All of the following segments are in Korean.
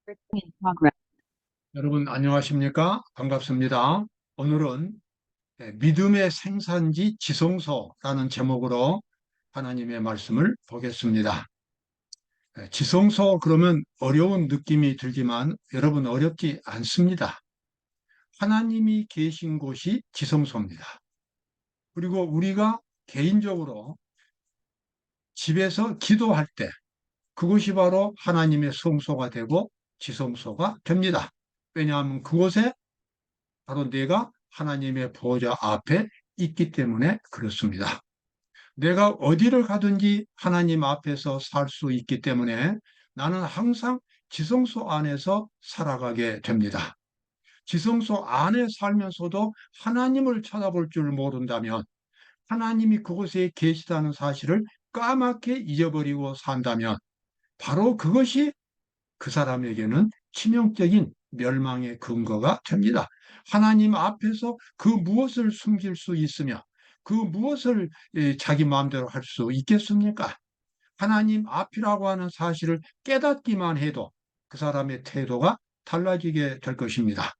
In progress. 여러분 안녕하십니까? 반갑습니다. 오늘은 믿음의 생산지 지성소라는 제목으로 하나님의 말씀을 보겠습니다. 지성소 그러면 어려운 느낌이 들지만 여러분 어렵지 않습니다. 하나님이 계신 곳이 지성소입니다. 그리고 우리가 개인적으로 집에서 기도할 때 그곳이 바로 하나님의 성소가 되고 지성소가 됩니다. 왜냐하면 그곳에 바로 내가 하나님의 보좌 앞에 있기 때문에 그렇습니다. 내가 어디를 가든지 하나님 앞에서 살 수 있기 때문에 나는 항상 지성소 안에서 살아가게 됩니다. 지성소 안에 살면서도 하나님을 쳐다볼 줄 모른다면, 하나님이 그곳에 계시다는 사실을 까맣게 잊어버리고 산다면 바로 그것이 그 사람에게는 치명적인 멸망의 근거가 됩니다. 하나님 앞에서 그 무엇을 숨길 수 있으며 그 무엇을 자기 마음대로 할 수 있겠습니까? 하나님 앞이라고 하는 사실을 깨닫기만 해도 그 사람의 태도가 달라지게 될 것입니다.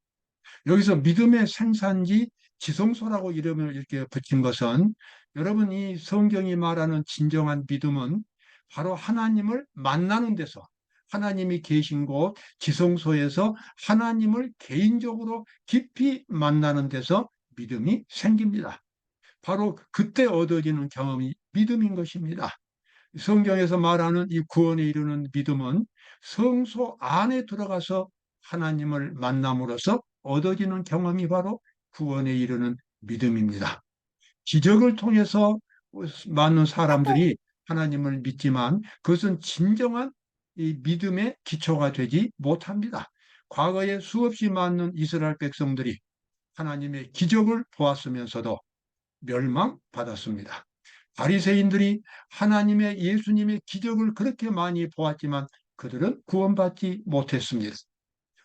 여기서 믿음의 생산지 지성소라고 이름을 이렇게 붙인 것은, 여러분 이 성경이 말하는 진정한 믿음은 바로 하나님을 만나는 데서, 하나님이 계신 곳 지성소에서 하나님을 개인적으로 깊이 만나는 데서 믿음이 생깁니다. 바로 그때 얻어지는 경험이 믿음인 것입니다. 성경에서 말하는 이 구원에 이르는 믿음은 성소 안에 들어가서 하나님을 만남으로써 얻어지는 경험이 바로 구원에 이르는 믿음입니다. 기적을 통해서 많은 사람들이 하나님을 믿지만 그것은 진정한 이 믿음의 기초가 되지 못합니다. 과거에 수없이 많은 이스라엘 백성들이 하나님의 기적을 보았으면서도 멸망받았습니다. 바리새인들이 하나님의 예수님의 기적을 그렇게 많이 보았지만 그들은 구원받지 못했습니다.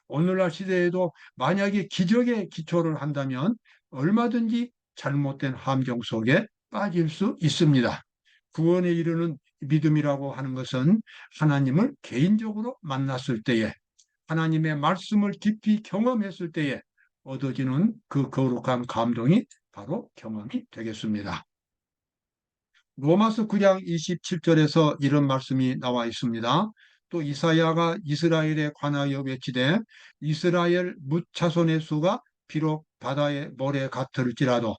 오늘날 시대에도 만약에 기적에 기초를 한다면 얼마든지 잘못된 함정 속에 빠질 수 있습니다. 구원에 이르는 믿음이라고 하는 것은 하나님을 개인적으로 만났을 때에, 하나님의 말씀을 깊이 경험했을 때에 얻어지는 그 거룩한 감동이 바로 경험이 되겠습니다. 로마서 9장 27절에서 이런 말씀이 나와 있습니다. 또 이사야가 이스라엘에 관하여 외치되 이스라엘 뭇 자손의 수가 비록 바다의 모래 같을지라도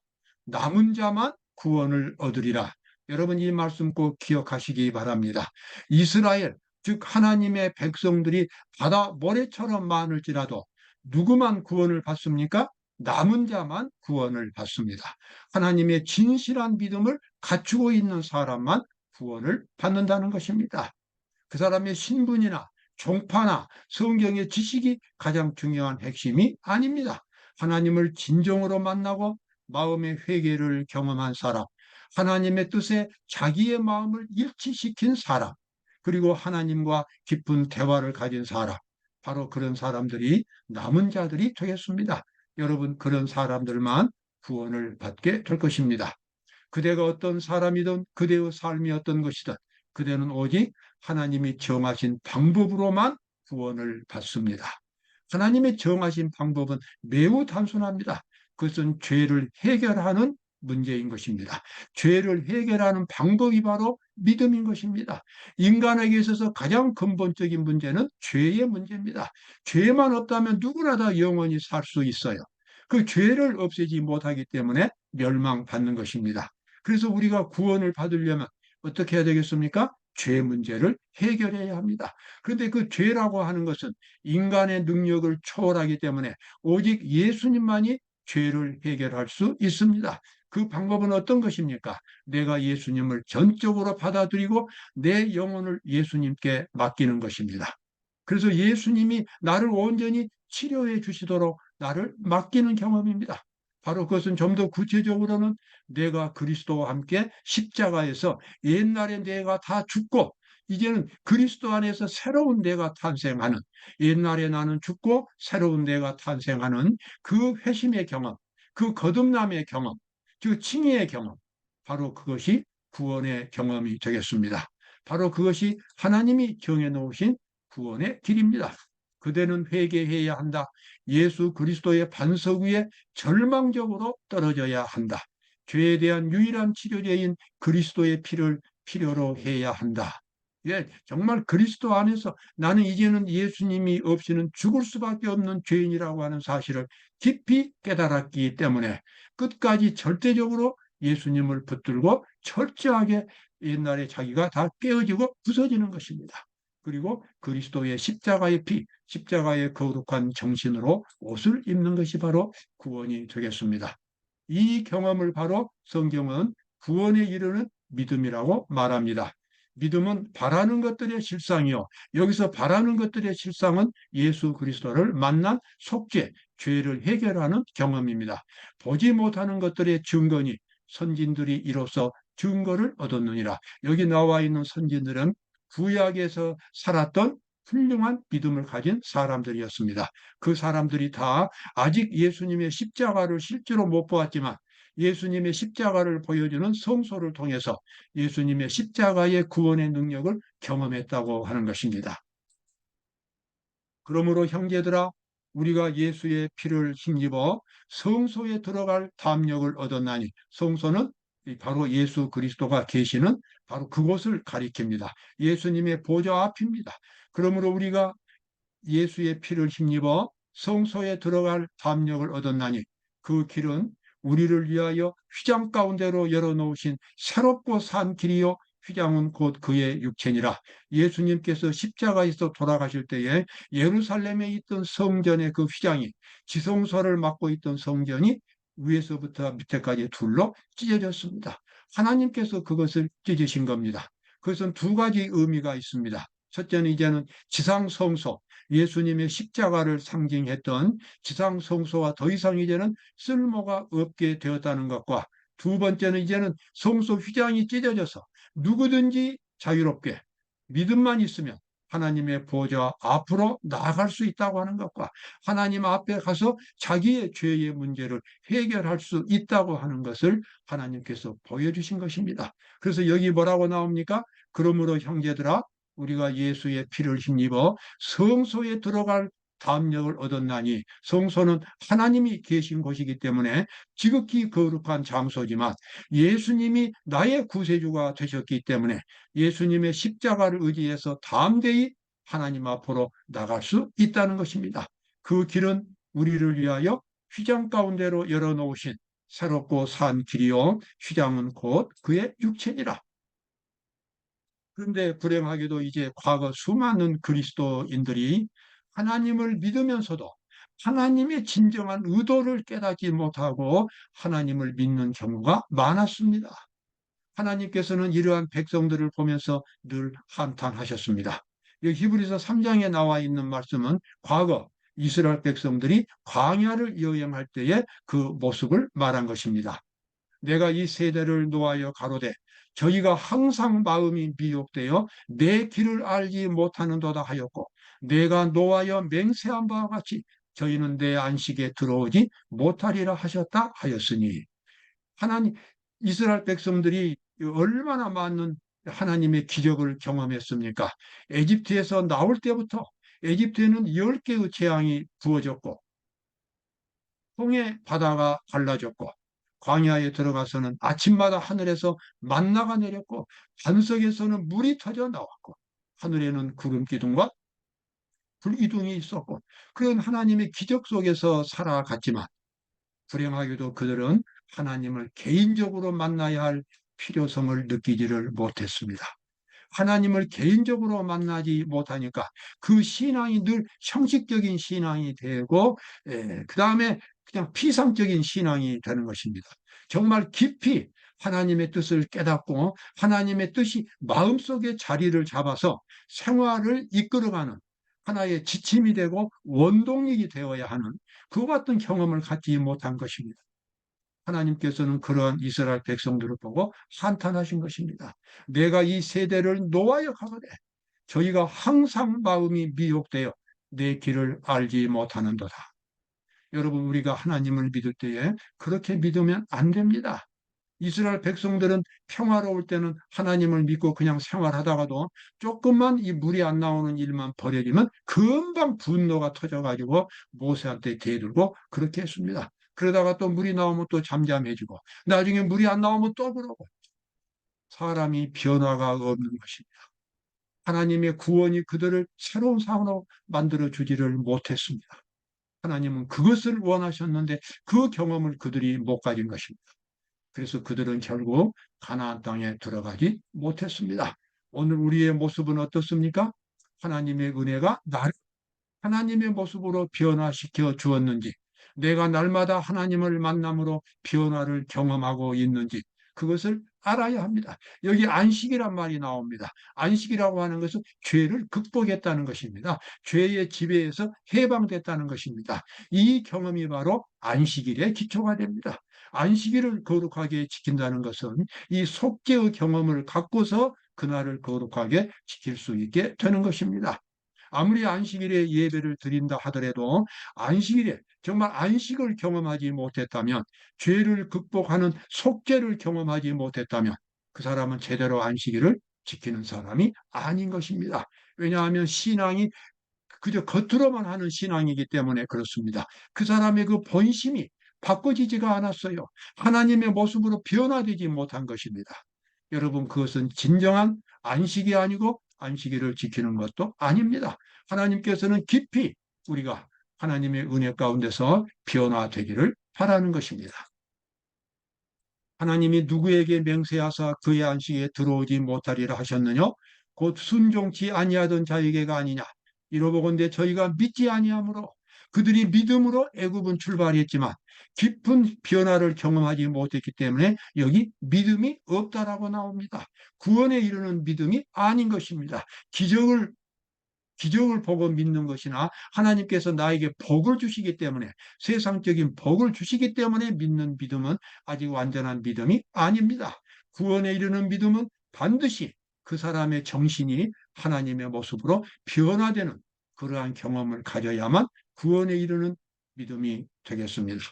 남은 자만 구원을 얻으리라. 여러분 이 말씀 꼭 기억하시기 바랍니다. 이스라엘, 즉 하나님의 백성들이 바다 모래처럼 많을지라도 누구만 구원을 받습니까? 남은 자만 구원을 받습니다. 하나님의 진실한 믿음을 갖추고 있는 사람만 구원을 받는다는 것입니다. 그 사람의 신분이나 종파나 성경의 지식이 가장 중요한 핵심이 아닙니다. 하나님을 진정으로 만나고 마음의 회개를 경험한 사람, 하나님의 뜻에 자기의 마음을 일치시킨 사람, 그리고 하나님과 깊은 대화를 가진 사람, 바로 그런 사람들이 남은 자들이 되겠습니다. 여러분, 그런 사람들만 구원을 받게 될 것입니다. 그대가 어떤 사람이든 그대의 삶이 어떤 것이든 그대는 오직 하나님이 정하신 방법으로만 구원을 받습니다. 하나님의 정하신 방법은 매우 단순합니다. 그것은 죄를 해결하는 문제인 것입니다. 죄를 해결하는 방법이 바로 믿음인 것입니다. 인간에게 있어서 가장 근본적인 문제는 죄의 문제입니다. 죄만 없다면 누구나 다 영원히 살 수 있어요. 그 죄를 없애지 못하기 때문에 멸망받는 것입니다. 그래서 우리가 구원을 받으려면 어떻게 해야 되겠습니까? 죄 문제를 해결해야 합니다. 그런데 그 죄라고 하는 것은 인간의 능력을 초월하기 때문에 오직 예수님만이 죄를 해결할 수 있습니다. 그 방법은 어떤 것입니까? 내가 예수님을 전적으로 받아들이고 내 영혼을 예수님께 맡기는 것입니다. 그래서 예수님이 나를 온전히 치료해 주시도록 나를 맡기는 경험입니다. 바로 그것은 좀 더 구체적으로는 내가 그리스도와 함께 십자가에서 옛날에 내가 다 죽고 이제는 그리스도 안에서 새로운 내가 탄생하는, 옛날에 나는 죽고 새로운 내가 탄생하는 그 회심의 경험, 그 거듭남의 경험, 그 칭의의 경험, 바로 그것이 구원의 경험이 되겠습니다. 바로 그것이 하나님이 정해 놓으신 구원의 길입니다. 그대는 회개해야 한다. 예수 그리스도의 반석 위에 절망적으로 떨어져야 한다. 죄에 대한 유일한 치료제인 그리스도의 피를 필요로 해야 한다. 예, 정말 그리스도 안에서 나는 이제는 예수님이 없이는 죽을 수밖에 없는 죄인이라고 하는 사실을 깊이 깨달았기 때문에 끝까지 절대적으로 예수님을 붙들고 철저하게 옛날에 자기가 다 깨어지고 부서지는 것입니다. 그리고 그리스도의 십자가의 피, 십자가의 거룩한 정신으로 옷을 입는 것이 바로 구원이 되겠습니다. 이 경험을 바로 성경은 구원에 이르는 믿음이라고 말합니다. 믿음은 바라는 것들의 실상이요. 여기서 바라는 것들의 실상은 예수 그리스도를 만난 속죄, 죄를 해결하는 경험입니다. 보지 못하는 것들의 증거니 선진들이 이로써 증거를 얻었느니라. 여기 나와 있는 선진들은 구약에서 살았던 훌륭한 믿음을 가진 사람들이었습니다. 그 사람들이 다 아직 예수님의 십자가를 실제로 못 보았지만 예수님의 십자가를 보여주는 성소를 통해서 예수님의 십자가의 구원의 능력을 경험했다고 하는 것입니다. 그러므로 형제들아, 우리가 예수의 피를 힘입어 성소에 들어갈 담력을 얻었나니, 성소는 바로 예수 그리스도가 계시는 바로 그곳을 가리킵니다. 예수님의 보좌 앞입니다. 그러므로 우리가 예수의 피를 힘입어 성소에 들어갈 담력을 얻었나니, 그 길은 우리를 위하여 휘장 가운데로 열어놓으신 새롭고 산 길이요, 휘장은 곧 그의 육체니라. 예수님께서 십자가에서 돌아가실 때에 예루살렘에 있던 성전의 그 휘장이, 지성소를 맡고 있던 성전이 위에서부터 밑에까지 둘로 찢어졌습니다. 하나님께서 그것을 찢으신 겁니다. 그것은 두 가지 의미가 있습니다. 첫째는 이제는 지상 성소, 예수님의 십자가를 상징했던 지상 성소와 더 이상 이제는 쓸모가 없게 되었다는 것과, 두 번째는 이제는 성소 휘장이 찢어져서 누구든지 자유롭게 믿음만 있으면 하나님의 보좌 앞으로 나아갈 수 있다고 하는 것과, 하나님 앞에 가서 자기의 죄의 문제를 해결할 수 있다고 하는 것을 하나님께서 보여주신 것입니다. 그래서 여기 뭐라고 나옵니까? 그러므로 형제들아, 우리가 예수의 피를 힘입어 성소에 들어갈 담력을 얻었나니, 성소는 하나님이 계신 곳이기 때문에 지극히 거룩한 장소지만 예수님이 나의 구세주가 되셨기 때문에 예수님의 십자가를 의지해서 담대히 하나님 앞으로 나갈 수 있다는 것입니다. 그 길은 우리를 위하여 휘장 가운데로 열어놓으신 새롭고 산 길이요, 휘장은 곧 그의 육체니라. 그런데 불행하게도 이제 과거 수많은 그리스도인들이 하나님을 믿으면서도 하나님의 진정한 의도를 깨닫지 못하고 하나님을 믿는 경우가 많았습니다. 하나님께서는 이러한 백성들을 보면서 늘 한탄하셨습니다. 이 히브리서 3장에 나와 있는 말씀은 과거 이스라엘 백성들이 광야를 여행할 때의 그 모습을 말한 것입니다. 내가 이 세대를 노하여 가로되 저희가 항상 마음이 미혹되어 내 길을 알지 못하는도다 하였고, 내가 노하여 맹세한 바와 같이 저희는 내 안식에 들어오지 못하리라 하셨다 하였으니, 하나님, 이스라엘 백성들이 얼마나 많은 하나님의 기적을 경험했습니까? 에집트에서 나올 때부터 에집트에는 10개의 재앙이 부어졌고, 홍해 바다가 갈라졌고, 광야에 들어가서는 아침마다 하늘에서 만나가 내렸고, 반석에서는 물이 터져 나왔고, 하늘에는 구름 기둥과 불 기둥이 있었고, 그런 하나님의 기적 속에서 살아갔지만 불행하게도 그들은 하나님을 개인적으로 만나야 할 필요성을 느끼지를 못했습니다. 하나님을 개인적으로 만나지 못하니까 그 신앙이 늘 형식적인 신앙이 되고, 그 다음에 그냥 피상적인 신앙이 되는 것입니다. 정말 깊이 하나님의 뜻을 깨닫고 하나님의 뜻이 마음속에 자리를 잡아서 생활을 이끌어가는 하나의 지침이 되고 원동력이 되어야 하는 그 같은 경험을 갖지 못한 것입니다. 하나님께서는 그러한 이스라엘 백성들을 보고 한탄하신 것입니다. 내가 이 세대를 노하여 가거되 저희가 항상 마음이 미혹되어 내 길을 알지 못하는도다. 여러분, 우리가 하나님을 믿을 때에 그렇게 믿으면 안 됩니다. 이스라엘 백성들은 평화로울 때는 하나님을 믿고 그냥 생활하다가도 조금만 이 물이 안 나오는 일만 벌어지면 금방 분노가 터져가지고 모세한테 대들고 그렇게 했습니다. 그러다가 또 물이 나오면 또 잠잠해지고 나중에 물이 안 나오면 또 그러고 사람이 변화가 없는 것입니다. 하나님의 구원이 그들을 새로운 상으로 만들어 주지를 못했습니다. 하나님은 그것을 원하셨는데 그 경험을 그들이 못 가진 것입니다. 그래서 그들은 결국 가나안 땅에 들어가지 못했습니다. 오늘 우리의 모습은 어떻습니까? 하나님의 은혜가 나를 하나님의 모습으로 변화시켜 주었는지, 내가 날마다 하나님을 만남으로 변화를 경험하고 있는지, 그것을 알아야 합니다. 여기 안식이란 말이 나옵니다. 안식이라고 하는 것은 죄를 극복했다는 것입니다. 죄의 지배에서 해방됐다는 것입니다. 이 경험이 바로 안식일의 기초가 됩니다. 안식일을 거룩하게 지킨다는 것은 이 속죄의 경험을 갖고서 그날을 거룩하게 지킬 수 있게 되는 것입니다. 아무리 안식일에 예배를 드린다 하더라도 안식일에 정말 안식을 경험하지 못했다면, 죄를 극복하는 속죄를 경험하지 못했다면 그 사람은 제대로 안식일을 지키는 사람이 아닌 것입니다. 왜냐하면 신앙이 그저 겉으로만 하는 신앙이기 때문에 그렇습니다. 그 사람의 그 본심이 바꿔지지가 않았어요. 하나님의 모습으로 변화되지 못한 것입니다. 여러분, 그것은 진정한 안식이 아니고 안식일을 지키는 것도 아닙니다. 하나님께서는 깊이 우리가 하나님의 은혜 가운데서 변화되기를 바라는 것입니다. 하나님이 누구에게 맹세하사 그의 안식에 들어오지 못하리라 하셨느냐? 곧 순종치 아니하던 자에게가 아니냐? 이러보건대 저희가 믿지 아니하므로 그들이 믿음으로 애굽은 출발했지만 깊은 변화를 경험하지 못했기 때문에 여기 믿음이 없다라고 나옵니다. 구원에 이르는 믿음이 아닌 것입니다. 기적을 보고 믿는 것이나 하나님께서 나에게 복을 주시기 때문에, 세상적인 복을 주시기 때문에 믿는 믿음은 아직 완전한 믿음이 아닙니다. 구원에 이르는 믿음은 반드시 그 사람의 정신이 하나님의 모습으로 변화되는 그러한 경험을 가져야만 구원에 이르는 믿음이 되겠습니다.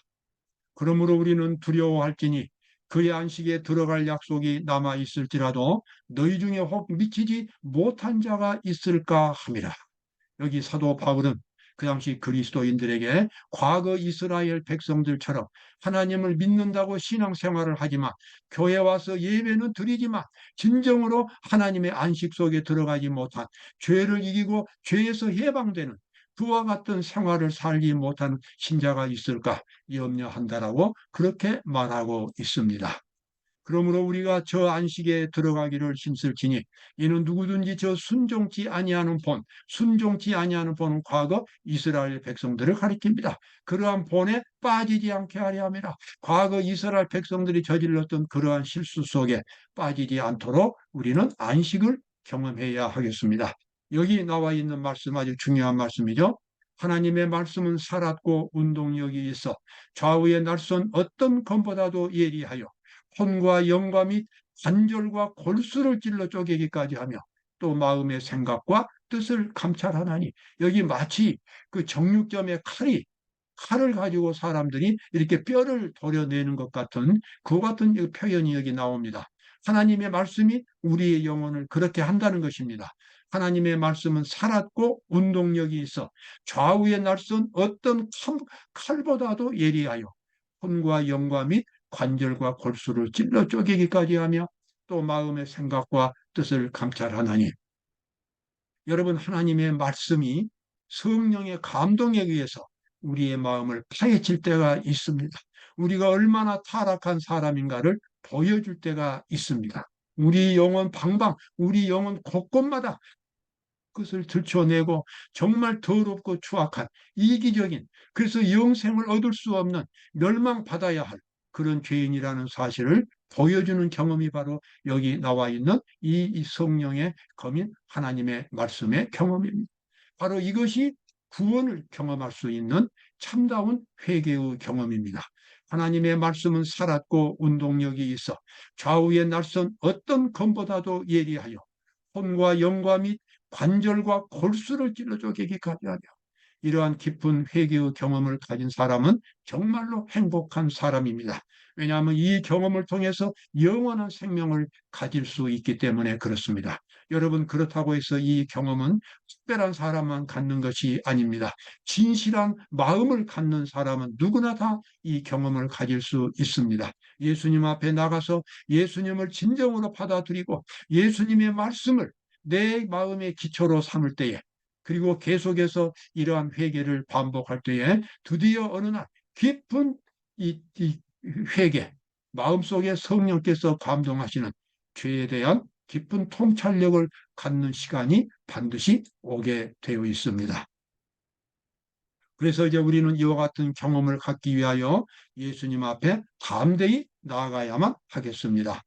그러므로 우리는 두려워할지니 그의 안식에 들어갈 약속이 남아 있을지라도 너희 중에 혹 미치지 못한 자가 있을까 함이라. 여기 사도 바울은 그 당시 그리스도인들에게 과거 이스라엘 백성들처럼 하나님을 믿는다고 신앙생활을 하지만, 교회 와서 예배는 드리지만 진정으로 하나님의 안식 속에 들어가지 못한, 죄를 이기고 죄에서 해방되는 그와 같은 생활을 살지 못하는 신자가 있을까 염려한다라고 그렇게 말하고 있습니다. 그러므로 우리가 저 안식에 들어가기를 힘쓸지니 이는 누구든지 저 순종치 아니하는 본은 과거 이스라엘 백성들을 가리킵니다. 그러한 본에 빠지지 않게 하려 함이라. 과거 이스라엘 백성들이 저질렀던 그러한 실수 속에 빠지지 않도록 우리는 안식을 경험해야 하겠습니다. 여기 나와 있는 말씀 아주 중요한 말씀이죠. 하나님의 말씀은 살았고 운동력이 있어 좌우의 날선 어떤 검보다도 예리하여 혼과 영과 및 관절과 골수를 찔러 쪼개기까지 하며 또 마음의 생각과 뜻을 감찰하나니, 여기 마치 그 정육점의 칼을 가지고 사람들이 이렇게 뼈를 도려내는 것 같은 그 같은 표현이 여기 나옵니다. 하나님의 말씀이 우리의 영혼을 그렇게 한다는 것입니다. 하나님의 말씀은 살았고 운동력이 있어 좌우의 날선 어떤 칼보다도 예리하여 혼과 영과 및 관절과 골수를 찔러 쪼개기까지 하며 또 마음의 생각과 뜻을 감찰하나니, 여러분, 하나님의 말씀이 성령의 감동에 의해서 우리의 마음을 파헤칠 때가 있습니다. 우리가 얼마나 타락한 사람인가를 보여줄 때가 있습니다. 우리 영혼 곳곳마다 그것을 들춰내고 정말 더럽고 추악한 이기적인, 그래서 영생을 얻을 수 없는, 멸망받아야 할 그런 죄인이라는 사실을 보여주는 경험이 바로 여기 나와 있는 이 성령의 검인 하나님의 말씀의 경험입니다. 바로 이것이 구원을 경험할 수 있는 참다운 회개의 경험입니다. 하나님의 말씀은 살았고 운동력이 있어 좌우의 날선 어떤 검보다도 예리하여 혼과 영과 및 관절과 골수를 찔러 쪼개기까지 하며, 이러한 깊은 회개의 경험을 가진 사람은 정말로 행복한 사람입니다. 왜냐하면 이 경험을 통해서 영원한 생명을 가질 수 있기 때문에 그렇습니다. 여러분, 그렇다고 해서 이 경험은 특별한 사람만 갖는 것이 아닙니다. 진실한 마음을 갖는 사람은 누구나 다 이 경험을 가질 수 있습니다. 예수님 앞에 나가서 예수님을 진정으로 받아들이고 예수님의 말씀을 내 마음의 기초로 삼을 때에, 그리고 계속해서 이러한 회개를 반복할 때에 드디어 어느 날 깊은 이 회개, 마음속에 성령께서 감동하시는 죄에 대한 깊은 통찰력을 갖는 시간이 반드시 오게 되어 있습니다. 그래서 이제 우리는 이와 같은 경험을 갖기 위하여 예수님 앞에 담대히 나아가야만 하겠습니다.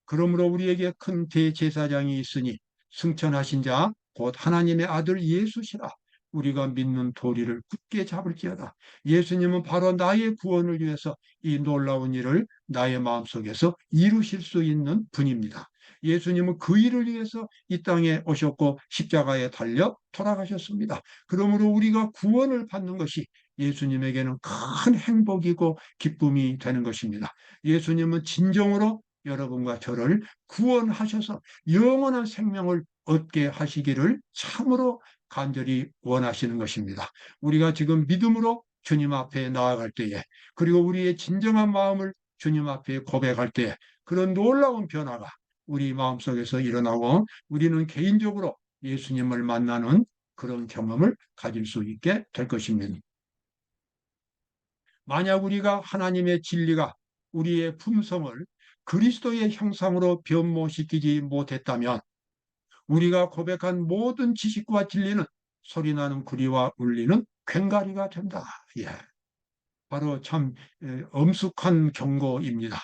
그러므로 우리에게 큰 대제사장이 있으니 승천하신 자 곧 하나님의 아들 예수시라. 우리가 믿는 도리를 굳게 잡을지어다. 예수님은 바로 나의 구원을 위해서 이 놀라운 일을 나의 마음속에서 이루실 수 있는 분입니다. 예수님은 그 일을 위해서 이 땅에 오셨고 십자가에 달려 돌아가셨습니다. 그러므로 우리가 구원을 받는 것이 예수님에게는 큰 행복이고 기쁨이 되는 것입니다. 예수님은 진정으로 여러분과 저를 구원하셔서 영원한 생명을 얻게 하시기를 참으로 간절히 원하시는 것입니다. 우리가 지금 믿음으로 주님 앞에 나아갈 때에, 그리고 우리의 진정한 마음을 주님 앞에 고백할 때에 그런 놀라운 변화가 우리 마음속에서 일어나고 우리는 개인적으로 예수님을 만나는 그런 경험을 가질 수 있게 될 것입니다. 만약 우리가 하나님의 진리가 우리의 품성을 그리스도의 형상으로 변모시키지 못했다면 우리가 고백한 모든 지식과 진리는 소리나는 구리와 울리는 괭가리가 된다. 예. 바로 참 엄숙한 경고입니다.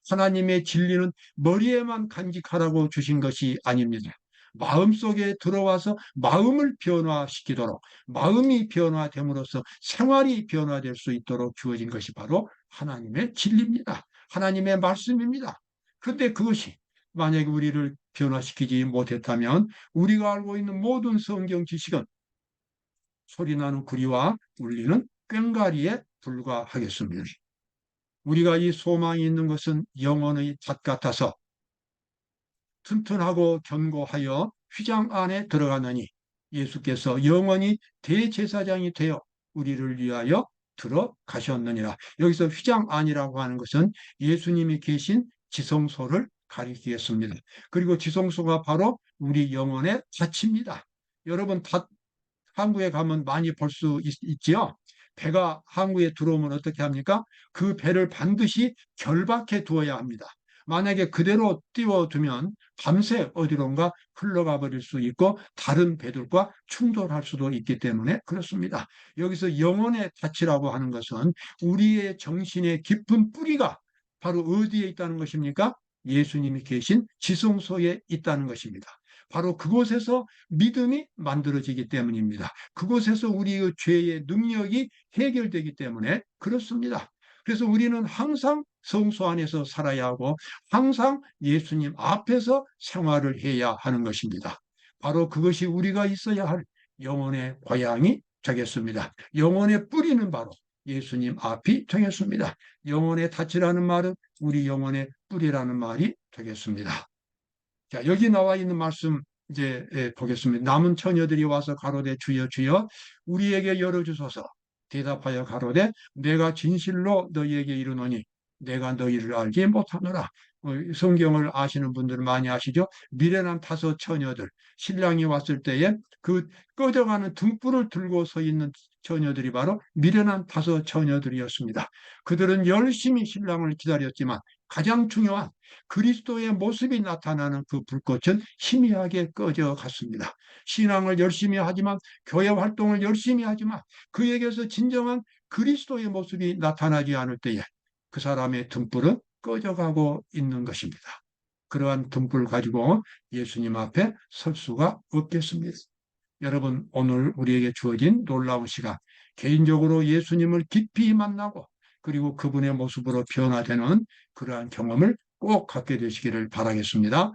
하나님의 진리는 머리에만 간직하라고 주신 것이 아닙니다. 마음속에 들어와서 마음을 변화시키도록, 마음이 변화됨으로써 생활이 변화될 수 있도록 주어진 것이 바로 하나님의 진리입니다. 하나님의 말씀입니다. 그런데 그것이 만약에 우리를 변화시키지 못했다면 우리가 알고 있는 모든 성경 지식은 소리나는 구리와 울리는 꽹과리에 불과하겠습니다. 우리가 이 소망이 있는 것은 영혼의 잣 같아서 튼튼하고 견고하여 휘장 안에 들어가느니 예수께서 영원히 대제사장이 되어 우리를 위하여 들어가셨느니라. 여기서 휘장 안이라고 하는 것은 예수님이 계신 지성소를 가리키겠습니다. 그리고 지성소가 바로 우리 영혼의 잣입니다. 여러분, 잣 항구에 가면 많이 볼 수 있지요. 배가 항구에 들어오면 어떻게 합니까? 그 배를 반드시 결박해 두어야 합니다. 만약에 그대로 띄워두면 밤새 어디론가 흘러가 버릴 수 있고 다른 배들과 충돌할 수도 있기 때문에 그렇습니다. 여기서 영혼의 닻이라고 하는 것은 우리의 정신의 깊은 뿌리가 바로 어디에 있다는 것입니까? 예수님이 계신 지성소에 있다는 것입니다. 바로 그곳에서 믿음이 만들어지기 때문입니다. 그곳에서 우리의 죄의 능력이 해결되기 때문에 그렇습니다. 그래서 우리는 항상 성소 안에서 살아야 하고 항상 예수님 앞에서 생활을 해야 하는 것입니다. 바로 그것이 우리가 있어야 할 영혼의 고향이 되겠습니다. 영혼의 뿌리는 바로 예수님 앞이 되겠습니다. 영혼의 닻이라는 말은 우리 영혼의 뿌리라는 말이 되겠습니다. 자, 여기 나와 있는 말씀 이제 보겠습니다. 남은 처녀들이 와서 가로되 주여 주여 우리에게 열어주소서. 대답하여 가로되 내가 진실로 너희에게 이르노니 내가 너희를 알지 못하노라. 성경을 아시는 분들은 많이 아시죠? 미련한 다섯 처녀들, 신랑이 왔을 때에 그 꺼져가는 등불을 들고 서 있는 처녀들이 바로 미련한 다섯 처녀들이었습니다. 그들은 열심히 신랑을 기다렸지만 가장 중요한 그리스도의 모습이 나타나는 그 불꽃은 희미하게 꺼져 갔습니다. 신앙을 열심히 하지만, 교회 활동을 열심히 하지만 그에게서 진정한 그리스도의 모습이 나타나지 않을 때에 그 사람의 등불은 꺼져가고 있는 것입니다. 그러한 등불 가지고 예수님 앞에 설 수가 없겠습니다. 여러분, 오늘 우리에게 주어진 놀라운 시간, 개인적으로 예수님을 깊이 만나고 그리고 그분의 모습으로 변화되는 그러한 경험을 꼭 갖게 되시기를 바라겠습니다.